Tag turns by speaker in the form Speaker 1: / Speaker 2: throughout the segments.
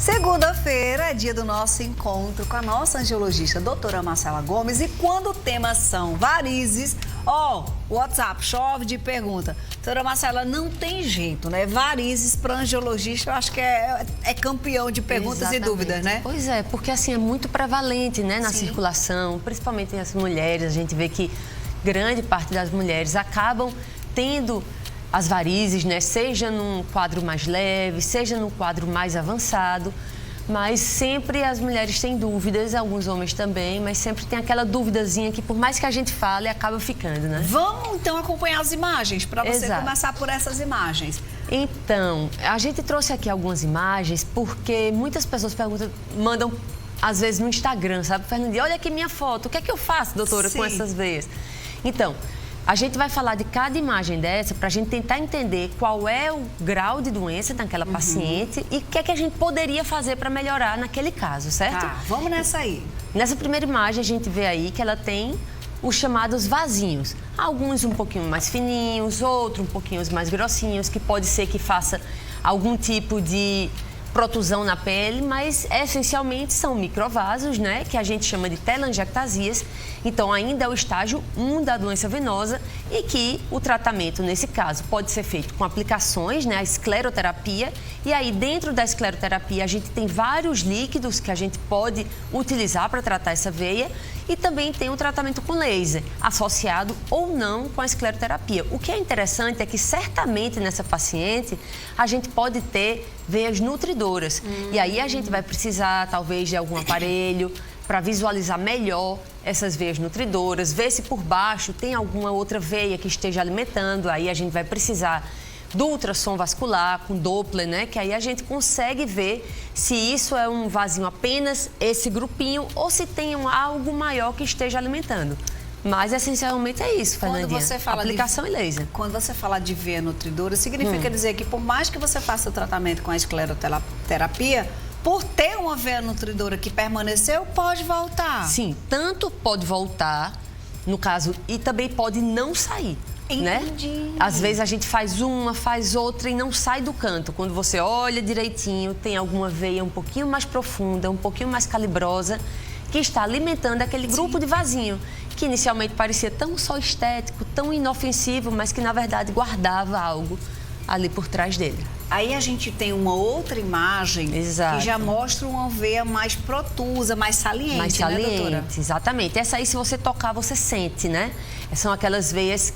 Speaker 1: Segunda-feira é dia do nosso encontro com a nossa angiologista, doutora Marcela Gomes. E quando o tema são varizes, o WhatsApp chove de pergunta. Doutora Marcela, não tem jeito, né? Varizes para angiologista, eu acho que é campeão de perguntas. Exatamente. E dúvidas, né?
Speaker 2: Pois é, porque assim é muito prevalente, né, na circulação, principalmente as mulheres. A gente vê que grande parte das mulheres acabam tendo as varizes, né? Seja num quadro mais leve, seja num quadro mais avançado, mas sempre as mulheres têm dúvidas, alguns homens também, mas sempre tem aquela duvidazinha que por mais que a gente fale, acaba ficando, né?
Speaker 1: Vamos então acompanhar as imagens, para você começar por essas imagens.
Speaker 2: Então, a gente trouxe aqui algumas imagens porque muitas pessoas mandam às vezes no Instagram, sabe, Fernandinha? Olha aqui minha foto, o que é que eu faço, doutora, com essas veias? Então, a gente vai falar de cada imagem dessa para a gente tentar entender qual é o grau de doença daquela paciente e o que é que a gente poderia fazer para melhorar naquele caso, certo?
Speaker 1: Tá, vamos nessa aí.
Speaker 2: Nessa primeira imagem a gente vê aí que ela tem os chamados vasinhos. Alguns um pouquinho mais fininhos, outros um pouquinho mais grossinhos, que pode ser que faça algum tipo de protusão na pele, mas essencialmente são microvasos, né, que a gente chama de telangiectasias. Então ainda é o estágio 1 da doença venosa e que o tratamento nesse caso pode ser feito com aplicações, né, a escleroterapia, e aí dentro da escleroterapia a gente tem vários líquidos que a gente pode utilizar para tratar essa veia e também tem o tratamento com laser, associado ou não com a escleroterapia. O que é interessante é que certamente nessa paciente a gente pode ter veias nutridoras. E aí a gente vai precisar talvez de algum aparelho para visualizar melhor essas veias nutridoras, ver se por baixo tem alguma outra veia que esteja alimentando. Aí a gente vai precisar do ultrassom vascular com Doppler, né? Que aí a gente consegue ver se isso é um vasinho apenas, esse grupinho, ou se tem algo maior que esteja alimentando. Mas, essencialmente, é isso, Fernandinha.
Speaker 1: Quando você fala
Speaker 2: aplicação e laser.
Speaker 1: Quando você fala de veia nutridora, significa dizer que por mais que você faça o tratamento com a escleroterapia, por ter uma veia nutridora que permaneceu, pode voltar.
Speaker 2: Sim, tanto pode voltar, no caso, e também pode não sair.
Speaker 1: Entendi.
Speaker 2: Né? Às vezes a gente faz uma, faz outra e não sai do canto. Quando você olha direitinho, tem alguma veia um pouquinho mais profunda, um pouquinho mais calibrosa, que está alimentando aquele grupo de vasinho, que inicialmente parecia tão só estético, tão inofensivo, mas que na verdade guardava algo ali por trás dele.
Speaker 1: Aí a gente tem uma outra imagem que já mostra uma veia mais protusa, mais saliente,
Speaker 2: mais saliente,
Speaker 1: né, doutora?
Speaker 2: Exatamente. Essa aí, se você tocar, você sente, né? São aquelas veias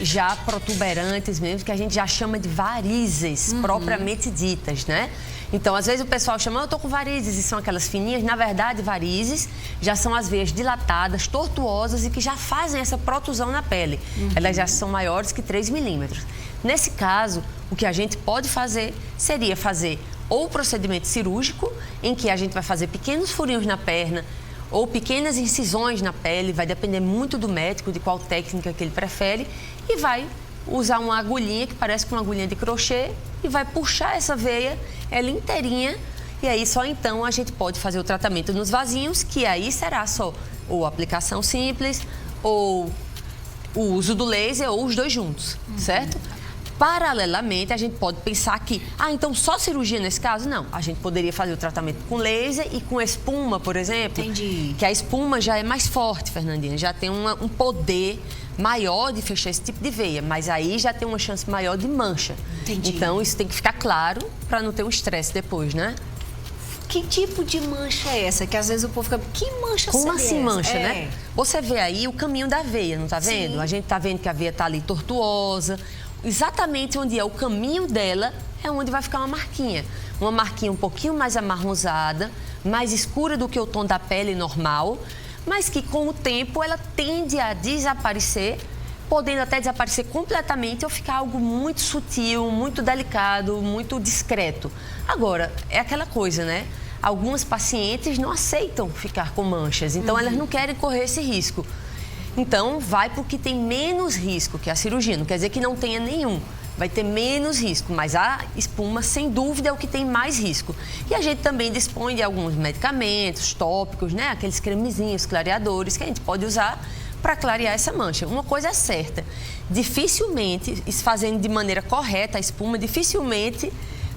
Speaker 2: já protuberantes mesmo, que a gente já chama de varizes, propriamente ditas, né? Então, às vezes o pessoal chama, eu tô com varizes, e são aquelas fininhas. Na verdade, varizes já são as veias dilatadas, tortuosas e que já fazem essa protusão na pele. Elas já são maiores que 3 milímetros. Nesse caso, o que a gente pode fazer seria fazer ou o procedimento cirúrgico, em que a gente vai fazer pequenos furinhos na perna, ou pequenas incisões na pele, vai depender muito do médico, de qual técnica que ele prefere, e vai usar uma agulhinha que parece com uma agulhinha de crochê e vai puxar essa veia, ela inteirinha, e aí só então a gente pode fazer o tratamento nos vasinhos, que aí será só ou aplicação simples, ou o uso do laser, ou os dois juntos, certo? Paralelamente, a gente pode pensar que, então só cirurgia nesse caso? Não, a gente poderia fazer o tratamento com laser e com espuma, por exemplo.
Speaker 1: Entendi.
Speaker 2: Que a espuma já é mais forte, Fernandinha, já tem um poder maior de fechar esse tipo de veia, mas aí já tem uma chance maior de mancha.
Speaker 1: Entendi.
Speaker 2: Então, isso tem que ficar claro para não ter um estresse depois, né?
Speaker 1: Que tipo de mancha é essa? Que às vezes o povo fica, que mancha
Speaker 2: Como
Speaker 1: seria
Speaker 2: assim
Speaker 1: essa?
Speaker 2: mancha, né? Você vê aí o caminho da veia, não tá vendo?
Speaker 1: Sim.
Speaker 2: A gente tá vendo que a veia tá ali tortuosa. Exatamente onde é o caminho dela é onde vai ficar uma marquinha. Uma marquinha um pouquinho mais amarronzada, mais escura do que o tom da pele normal, mas que com o tempo ela tende a desaparecer, podendo até desaparecer completamente ou ficar algo muito sutil, muito delicado, muito discreto. Agora, é aquela coisa, né? Algumas pacientes não aceitam ficar com manchas, então elas não querem correr esse risco. Então, vai para o que tem menos risco, que é a cirurgia. Não quer dizer que não tenha nenhum. Vai ter menos risco, mas a espuma, sem dúvida, é o que tem mais risco. E a gente também dispõe de alguns medicamentos tópicos, né? Aqueles cremezinhos, clareadores, que a gente pode usar para clarear essa mancha. Uma coisa é certa, dificilmente, fazendo de maneira correta a espuma, dificilmente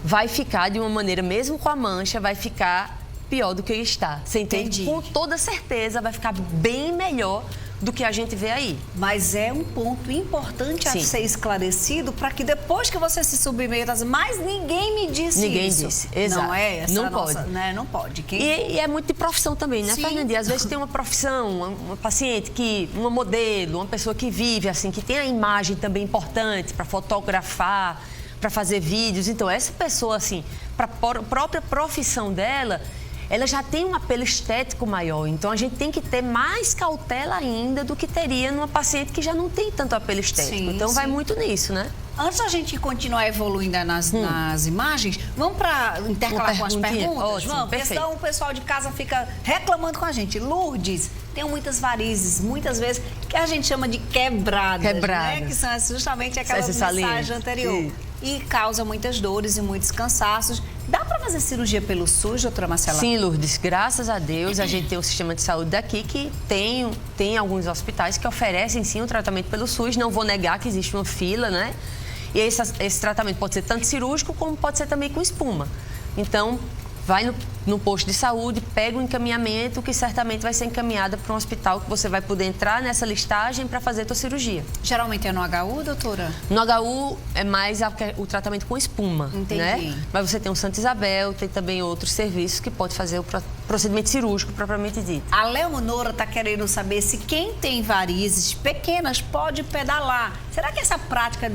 Speaker 2: vai ficar de uma maneira, mesmo com a mancha, vai ficar pior do que está. Você entende?
Speaker 1: Entendi.
Speaker 2: Com toda certeza vai ficar bem melhor do que a gente vê aí.
Speaker 1: Mas é um ponto importante a
Speaker 2: Sim.
Speaker 1: ser esclarecido para que depois que você se submeta, mas ninguém me disse
Speaker 2: Ninguém
Speaker 1: isso.
Speaker 2: disse, exato.
Speaker 1: Não é essa
Speaker 2: Não
Speaker 1: a nossa,
Speaker 2: pode.
Speaker 1: né? Não pode.
Speaker 2: E é muito de profissão também, né,
Speaker 1: Sim.
Speaker 2: Fernandinha? Às vezes tem uma profissão, uma paciente uma modelo, uma pessoa que vive assim, que tem a imagem também importante para fotografar, para fazer vídeos. Então, essa pessoa, assim, para a própria profissão dela, ela já tem um apelo estético maior. Então, a gente tem que ter mais cautela ainda do que teria numa paciente que já não tem tanto apelo estético.
Speaker 1: Sim,
Speaker 2: então, vai
Speaker 1: sim.
Speaker 2: muito nisso, né?
Speaker 1: Antes da gente continuar evoluindo nas imagens, vamos para intercalar
Speaker 2: Uma
Speaker 1: com as
Speaker 2: perguntinha?
Speaker 1: perguntas?
Speaker 2: Ótimo,
Speaker 1: Vamos, porque
Speaker 2: perfeito.
Speaker 1: senão o pessoal de casa fica reclamando com a gente. Lourdes, tenho muitas varizes, muitas vezes, que a gente chama de quebradas,
Speaker 2: Quebradas.
Speaker 1: né? Que são justamente aquela
Speaker 2: Essas
Speaker 1: mensagem
Speaker 2: salientes.
Speaker 1: anterior.
Speaker 2: Sim.
Speaker 1: E causa muitas dores e muitos cansaços. Dá para fazer cirurgia pelo SUS, doutora Marcela?
Speaker 2: Sim, Lourdes, graças a Deus, a gente tem um sistema de saúde daqui que tem alguns hospitais que oferecem, sim, o tratamento pelo SUS. Não vou negar que existe uma fila, né? E esse tratamento pode ser tanto cirúrgico como pode ser também com espuma. Então, vai no posto de saúde, pega o encaminhamento, que certamente vai ser encaminhada para um hospital que você vai poder entrar nessa listagem para fazer a tua cirurgia.
Speaker 1: Geralmente é no HU, doutora?
Speaker 2: No HU é mais o tratamento com espuma,
Speaker 1: Entendi.
Speaker 2: né? Mas você tem o Santa Isabel, tem também outros serviços que pode fazer o procedimento cirúrgico propriamente dito.
Speaker 1: A Leonora está querendo saber se quem tem varizes pequenas pode pedalar. Será que essa prática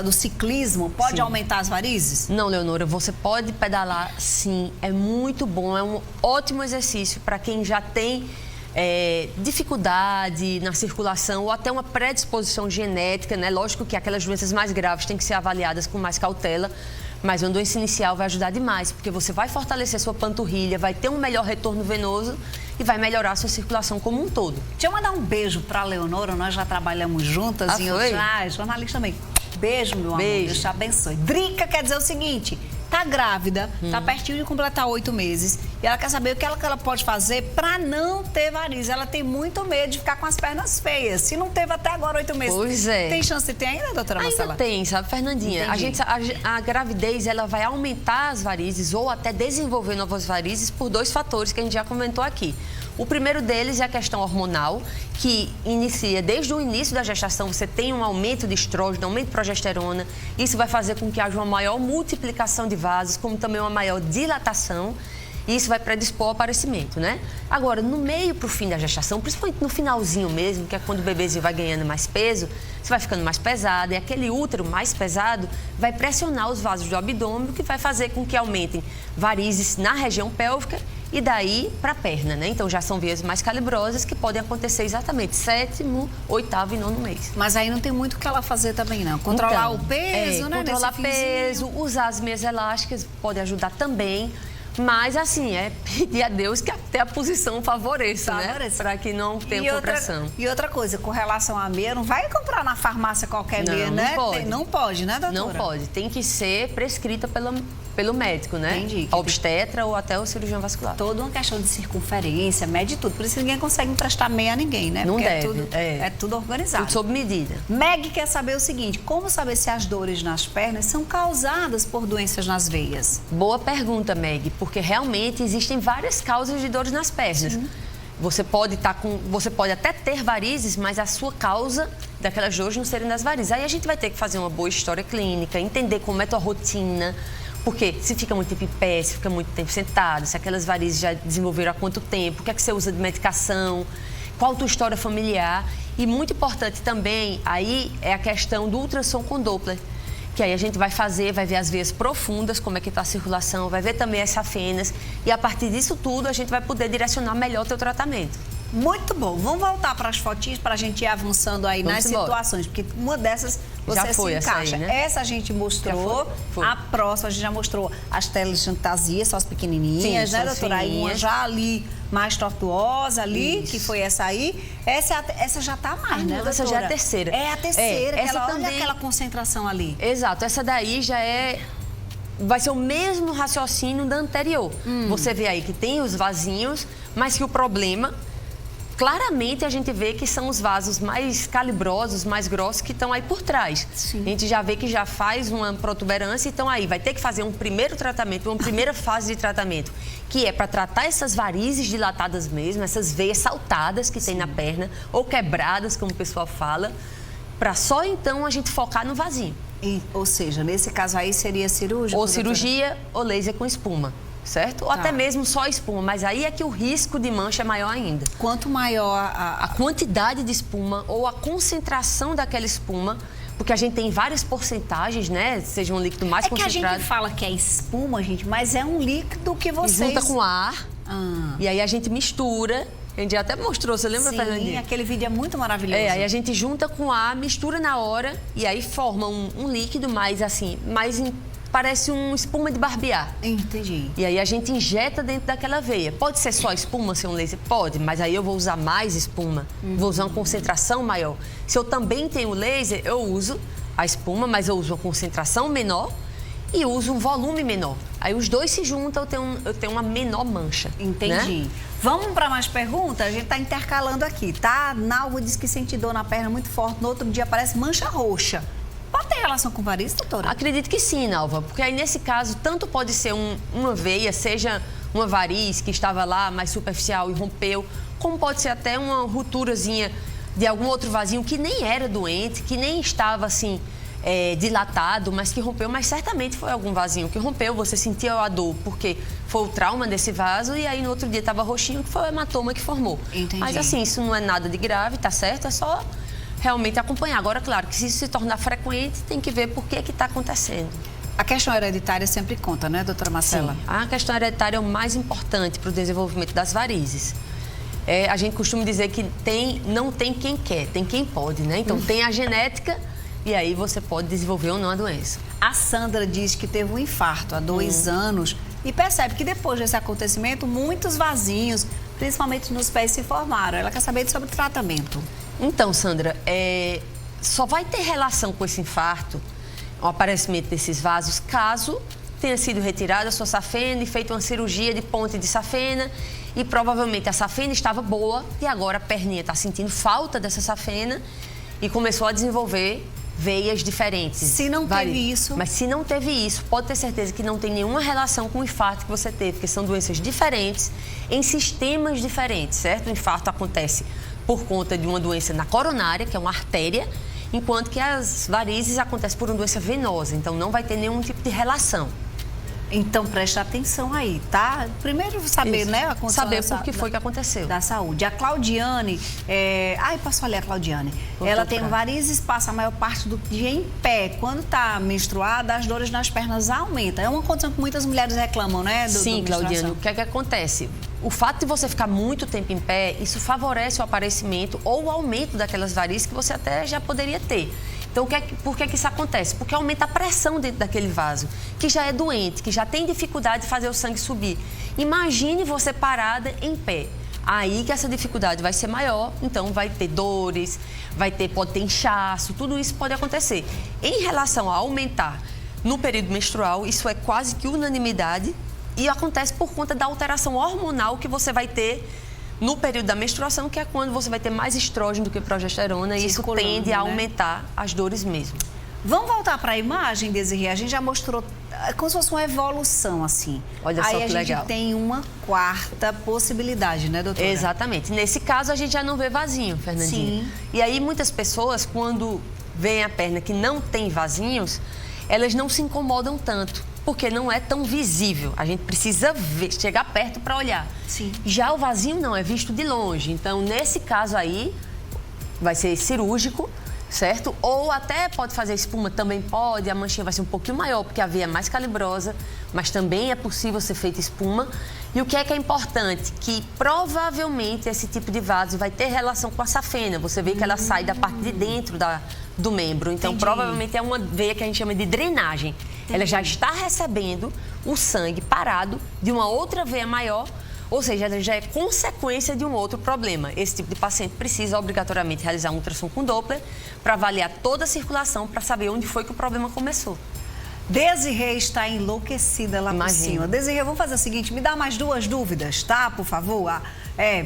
Speaker 1: do ciclismo pode
Speaker 2: Sim.
Speaker 1: aumentar as varizes?
Speaker 2: Não, Leonora, você pode pedalar sim, é muito bom, é um ótimo exercício para quem já tem dificuldade na circulação ou até uma predisposição genética, né? Lógico que aquelas doenças mais graves têm que ser avaliadas com mais cautela, mas uma doença inicial vai ajudar demais, porque você vai fortalecer sua panturrilha, vai ter um melhor retorno venoso e vai melhorar a sua circulação como um todo.
Speaker 1: Deixa eu mandar um beijo para a Leonora, nós já trabalhamos juntas
Speaker 2: Ah,
Speaker 1: em
Speaker 2: foi?
Speaker 1: outras... jornalista também. Beijo, meu amor,
Speaker 2: Beijo.
Speaker 1: Deus te abençoe. Drica quer dizer o seguinte... Tá grávida, tá pertinho de completar 8 meses e ela quer saber o que ela pode fazer para não ter varizes. Ela tem muito medo de ficar com as pernas feias. Se não teve até agora 8 meses,
Speaker 2: Pois é.
Speaker 1: tem chance de ter ainda, doutora Marcela?
Speaker 2: Ainda tem, sabe, Fernandinha?
Speaker 1: Entendi.
Speaker 2: A gravidez, ela vai aumentar as varizes ou até desenvolver novas varizes por 2 fatores que a gente já comentou aqui. O primeiro deles é a questão hormonal, que inicia desde o início da gestação, você tem um aumento de estrógeno, aumento de progesterona. Isso vai fazer com que haja uma maior multiplicação de vasos, como também uma maior dilatação. E isso vai predispor ao aparecimento, né? Agora, no meio para o fim da gestação, principalmente no finalzinho mesmo, que é quando o bebezinho vai ganhando mais peso, você vai ficando mais pesado e aquele útero mais pesado vai pressionar os vasos do abdômen, o que vai fazer com que aumentem varizes na região pélvica e daí para a perna, né? Então, já são vias mais calibrosas que podem acontecer exatamente 7º, 8º e 9º mês.
Speaker 1: Mas aí não tem muito o que ela fazer também, não. Controlar o peso, né?
Speaker 2: Controlar
Speaker 1: nesse
Speaker 2: peso,
Speaker 1: fiozinho.
Speaker 2: usar as meias elásticas pode ajudar também. Mas, assim, é pedir a Deus que até a posição favoreça, né? Para que não tenha compressão.
Speaker 1: E outra coisa, com relação à meia, não vai comprar na farmácia qualquer meia, né? Não pode, né, doutora?
Speaker 2: Não pode. Tem que ser prescrita pelo médico, né?
Speaker 1: Entendi.
Speaker 2: A obstetra ou até o cirurgião vascular.
Speaker 1: Toda uma questão de circunferência, mede tudo. Por isso que ninguém consegue emprestar meia a ninguém, né?
Speaker 2: Não
Speaker 1: porque
Speaker 2: deve.
Speaker 1: É tudo organizado.
Speaker 2: Tudo sob medida.
Speaker 1: Meg quer saber o seguinte, como saber se as dores nas pernas são causadas por doenças nas veias?
Speaker 2: Boa pergunta, Meg, porque realmente existem várias causas de dores nas pernas.
Speaker 1: Sim.
Speaker 2: Você pode até ter varizes, mas a sua causa daquelas dores não serem das varizes. Aí a gente vai ter que fazer uma boa história clínica, entender como é a tua rotina. Porque se fica muito tempo em pé, se fica muito tempo sentado, se aquelas varizes já desenvolveram há quanto tempo, o que é que você usa de medicação, qual a tua história familiar. E muito importante também, aí é a questão do ultrassom com Doppler. Que aí a gente vai ver as veias profundas, como é que está a circulação, vai ver também as safenas. E a partir disso tudo, a gente vai poder direcionar melhor o teu tratamento.
Speaker 1: Muito bom. Vamos voltar para as fotinhas para a gente ir avançando aí nas situações, porque uma dessas você
Speaker 2: já foi
Speaker 1: se encaixa.
Speaker 2: essa aí, né?
Speaker 1: Essa a gente mostrou,
Speaker 2: foi.
Speaker 1: A próxima a gente já mostrou as telas de fantasia, só as pequenininhas,
Speaker 2: Sim,
Speaker 1: né, doutora? Aí uma já ali mais tortuosa ali,
Speaker 2: Isso.
Speaker 1: que foi essa aí. Essa já tá mais, né, doutora?
Speaker 2: Essa já é a terceira.
Speaker 1: É a terceira,
Speaker 2: essa
Speaker 1: olha
Speaker 2: também...
Speaker 1: aquela concentração ali.
Speaker 2: Exato, essa daí vai ser o mesmo raciocínio da anterior. Você vê aí que tem os vasinhos, mas que o problema claramente a gente vê que são os vasos mais calibrosos, mais grossos que estão aí por trás.
Speaker 1: Sim.
Speaker 2: A gente já vê que já faz uma protuberância, então aí vai ter que fazer um primeiro tratamento, uma primeira fase de tratamento, que é para tratar essas varizes dilatadas mesmo, essas veias saltadas que tem na perna, ou quebradas, como o pessoal fala, para só então a gente focar no vasinho.
Speaker 1: Ou seja, nesse caso aí seria cirúrgico?
Speaker 2: Ou cirurgia ou laser com espuma. Certo? Ou até mesmo só espuma, mas aí é que o risco de mancha é maior ainda.
Speaker 1: Quanto maior
Speaker 2: a quantidade de espuma ou a concentração daquela espuma, porque a gente tem várias porcentagens, né? Seja um líquido mais concentrado.
Speaker 1: É que a gente fala que é espuma, gente, mas é um líquido que vocês...
Speaker 2: Junta com ar, e aí a gente mistura. A gente até mostrou, você lembra, Fernandinha?
Speaker 1: Sim, aquele vídeo é muito maravilhoso.
Speaker 2: Aí a gente junta com ar, mistura na hora, e aí forma um líquido mais assim, parece uma espuma de barbear.
Speaker 1: Entendi.
Speaker 2: E aí a gente injeta dentro daquela veia. Pode ser só espuma, ser um laser? Pode, mas aí eu vou usar mais espuma. Vou usar uma concentração maior. Se eu também tenho laser, eu uso a espuma, mas eu uso uma concentração menor e uso um volume menor. Aí os dois se juntam, eu tenho uma menor mancha.
Speaker 1: Entendi.
Speaker 2: Né?
Speaker 1: Vamos para mais perguntas? A gente está intercalando aqui, tá? Nalva diz que sente dor na perna muito forte, no outro dia aparece mancha roxa. Pode ter relação com varizes, doutora?
Speaker 2: Acredito que sim, Nalva, porque aí nesse caso, tanto pode ser uma veia, seja uma variz que estava lá mais superficial e rompeu, como pode ser até uma rupturazinha de algum outro vasinho que nem era doente, que nem estava assim dilatado, mas que rompeu, mas certamente foi algum vasinho que rompeu, você sentiu a dor porque foi o trauma desse vaso e aí no outro dia estava roxinho, que foi o hematoma que formou.
Speaker 1: Entendi.
Speaker 2: Mas assim, isso não é nada de grave, tá certo? É só realmente acompanhar. Agora, claro, que se isso se tornar frequente, tem que ver por que está acontecendo.
Speaker 1: A questão hereditária sempre conta, né, doutora Marcela?
Speaker 2: Sim, a questão hereditária é o mais importante para o desenvolvimento das varizes. A gente costuma dizer que não tem quem quer, tem quem pode, né? Então, tem a genética e aí você pode desenvolver ou não a doença.
Speaker 1: A Sandra diz que teve um infarto há 2 anos e percebe que depois desse acontecimento, muitos vasinhos, principalmente nos pés, se formaram. Ela quer saber sobre o tratamento.
Speaker 2: Então, Sandra, só vai ter relação com esse infarto, o aparecimento desses vasos, caso tenha sido retirada a sua safena e feita uma cirurgia de ponte de safena e provavelmente a safena estava boa e agora a perninha está sentindo falta dessa safena e começou a desenvolver veias diferentes.
Speaker 1: Se não teve isso...
Speaker 2: Mas se não teve isso, pode ter certeza que não tem nenhuma relação com o infarto que você teve, porque são doenças diferentes, em sistemas diferentes, certo? O infarto acontece por conta de uma doença na coronária, que é uma artéria, enquanto que as varizes acontecem por uma doença venosa, então não vai ter nenhum tipo de relação.
Speaker 1: Então, preste atenção aí, tá? Primeiro saber,
Speaker 2: Isso.
Speaker 1: né? A condição
Speaker 2: saber por que foi que aconteceu.
Speaker 1: Da saúde. A Claudiane, passou ali a Claudiane. Ela tem varizes, passa a maior parte do dia em pé. Quando tá menstruada, as dores nas pernas aumentam. É uma condição que muitas mulheres reclamam, né?
Speaker 2: Sim, Claudiane, o que é que acontece? O fato de você ficar muito tempo em pé, isso favorece o aparecimento ou o aumento daquelas varizes que você até já poderia ter. Então, por que isso acontece? Porque aumenta a pressão dentro daquele vaso, que já é doente, que já tem dificuldade de fazer o sangue subir. Imagine você parada em pé. Aí que essa dificuldade vai ser maior, então vai ter dores, pode ter inchaço, tudo isso pode acontecer. Em relação a aumentar no período menstrual, isso é quase que unanimidade e acontece por conta da alteração hormonal que você vai ter no período da menstruação, que é quando você vai ter mais estrógeno do que progesterona, e isso tende a aumentar as dores mesmo.
Speaker 1: Vamos voltar para a imagem, Desirê? A gente já mostrou como se fosse uma evolução, assim.
Speaker 2: Olha só que legal.
Speaker 1: Aí a gente tem uma quarta possibilidade, né, doutora?
Speaker 2: Exatamente. Nesse caso, a gente já não vê vasinho, Fernandinha.
Speaker 1: Sim.
Speaker 2: E aí, muitas pessoas, quando veem a perna que não tem vasinhos, elas não se incomodam tanto, porque não é tão visível. A gente precisa chegar perto para olhar.
Speaker 1: Sim.
Speaker 2: Já o vasinho não, é visto de longe. Então, nesse caso aí, vai ser cirúrgico, certo? Ou até pode fazer espuma, também pode. A manchinha vai ser um pouquinho maior, porque a veia é mais calibrosa, mas também é possível ser feita espuma. E o que é importante? Que provavelmente esse tipo de vaso vai ter relação com a safena. Você vê que ela sai da parte de dentro do membro. Então, provavelmente é uma veia que a gente chama de drenagem. Ela já está recebendo o sangue parado de uma outra veia maior, ou seja, ela já é consequência de um outro problema. Esse tipo de paciente precisa obrigatoriamente realizar um ultrassom com Doppler para avaliar toda a circulação, para saber onde foi que o problema começou.
Speaker 1: Desirê está enlouquecida lá por cima. Desirê, vamos fazer o seguinte, me dá mais 2 dúvidas, tá? Por favor.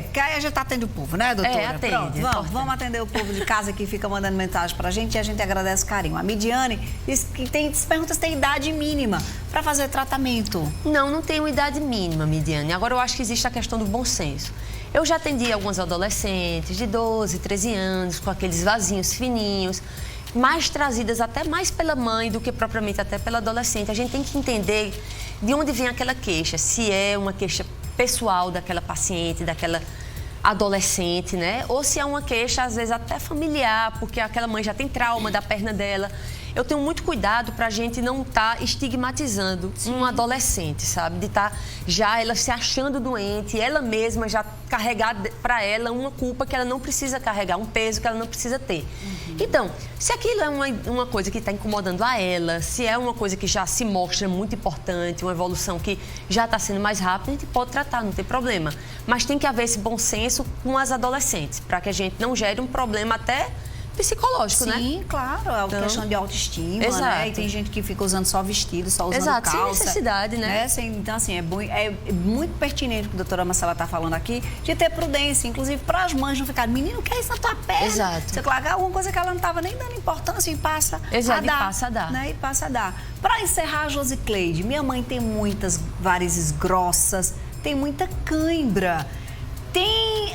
Speaker 1: Porque aí a gente atende o povo, né, doutora?
Speaker 2: Atende.
Speaker 1: Pronto, vamos atender o povo de casa que fica mandando mensagem pra gente e a gente agradece o carinho. A Midiane diz que pergunta se tem idade mínima para fazer tratamento.
Speaker 2: Não tem uma idade mínima, Midiane. Agora eu acho que existe a questão do bom senso. Eu já atendi alguns adolescentes de 12, 13 anos, com aqueles vasinhos fininhos, mais trazidas até mais pela mãe do que propriamente até pela adolescente. A gente tem que entender de onde vem aquela queixa, se é uma queixa pessoal daquela paciente, daquela adolescente, né? Ou se é uma queixa, às vezes, até familiar, porque aquela mãe já tem trauma da perna dela. Eu tenho muito cuidado para a gente não estar estigmatizando um adolescente, sabe? De estar já ela se achando doente, ela mesma já carregar para ela uma culpa que ela não precisa carregar, um peso que ela não precisa ter. Então, se aquilo é uma coisa que está incomodando a ela, se é uma coisa que já se mostra muito importante, uma evolução que já está sendo mais rápida, a gente pode tratar, não tem problema. Mas tem que haver esse bom senso com as adolescentes, para que a gente não gere um problema até psicológico, né?
Speaker 1: Sim, claro. É uma questão de autoestima,
Speaker 2: exato,
Speaker 1: né? E tem gente que fica usando só vestido, só usando calça.
Speaker 2: Sem necessidade, né?
Speaker 1: Então, assim, é muito pertinente o que a doutora Marcela está falando aqui, de ter prudência, inclusive para as mães não ficarem, menino, o que é isso na tua perna?
Speaker 2: Exato.
Speaker 1: Você coloca alguma coisa que ela não estava nem dando importância e passa a dar.
Speaker 2: Passa a dar.
Speaker 1: Né? E passa a dar. Para encerrar, Josicleide, minha mãe tem muitas varizes grossas, tem muita cãibra.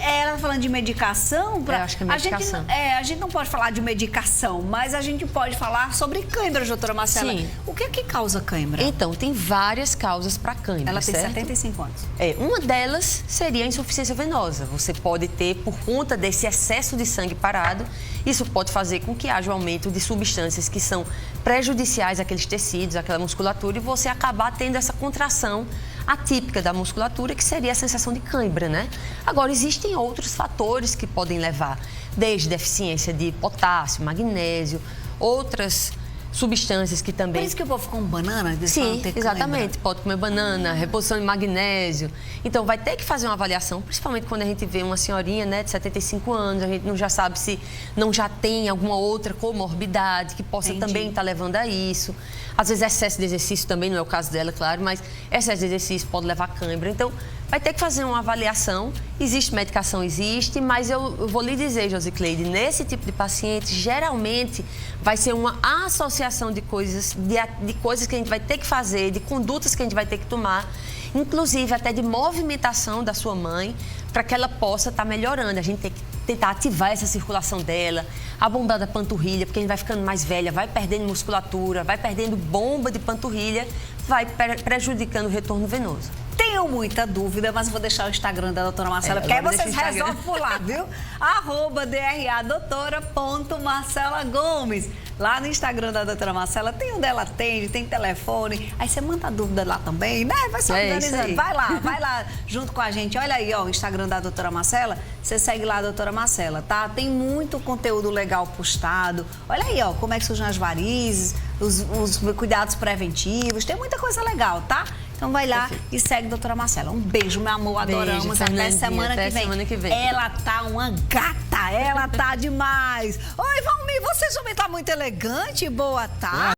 Speaker 1: Ela tá falando de medicação.
Speaker 2: Eu acho que é medicação.
Speaker 1: A gente não pode falar de medicação, mas a gente pode falar sobre cãibra, doutora Marcela.
Speaker 2: Sim.
Speaker 1: O que é que causa cãibra?
Speaker 2: Então, tem várias causas para cãibra,
Speaker 1: Ela tem
Speaker 2: certo?
Speaker 1: 75 anos.
Speaker 2: Uma delas seria a insuficiência venosa. Você pode ter, por conta desse excesso de sangue parado, isso pode fazer com que haja um aumento de substâncias que são prejudiciais àqueles tecidos, àquela musculatura, e você acabar tendo essa contração atípica da musculatura, que seria a sensação de cãibra, né? Agora, existem outros fatores que podem levar, desde deficiência de potássio, magnésio, outras substâncias que também...
Speaker 1: Por isso que o povo come banana?
Speaker 2: Sim, exatamente. Pode comer banana, reposição de magnésio. Então, vai ter que fazer uma avaliação, principalmente quando a gente vê uma senhorinha, né, de 75 anos, a gente não já sabe se não já tem alguma outra comorbidade que possa também estar levando a isso. Às vezes, excesso de exercício também, não é o caso dela, claro, mas excesso de exercício pode levar a cãibra. Então, vai ter que fazer uma avaliação. Existe medicação, existe, mas eu vou lhe dizer, Josicleide, nesse tipo de paciente, geralmente vai ser uma associação de coisas, de coisas que a gente vai ter que fazer, de condutas que a gente vai ter que tomar, inclusive até de movimentação da sua mãe, para que ela possa estar melhorando. A gente tem que tentar ativar essa circulação dela, a bomba da panturrilha, porque a gente vai ficando mais velha, vai perdendo musculatura, vai perdendo bomba de panturrilha, vai prejudicando o retorno venoso.
Speaker 1: Tenho muita dúvida, mas vou deixar o Instagram da doutora Marcela, porque aí vocês resolvem por lá, viu? @DRAdoutora.Marcela Gomes. Lá no Instagram da doutora Marcela tem onde ela atende, tem telefone. Aí você manda a dúvida lá também, né? Vai se organizando. Vai lá junto com a gente. Olha aí, ó, o Instagram da doutora Marcela. Você segue lá a doutora Marcela, tá? Tem muito conteúdo legal postado. Olha aí, ó, como é que surgem as varizes, os cuidados preventivos. Tem muita coisa legal, tá? Então vai lá e segue a doutora Marcela. Um beijo, meu amor, adoramos. Até semana que vem. Ela tá uma gata, ela tá demais. Oi, Valmir, você também tá muito elegante. Boa tarde.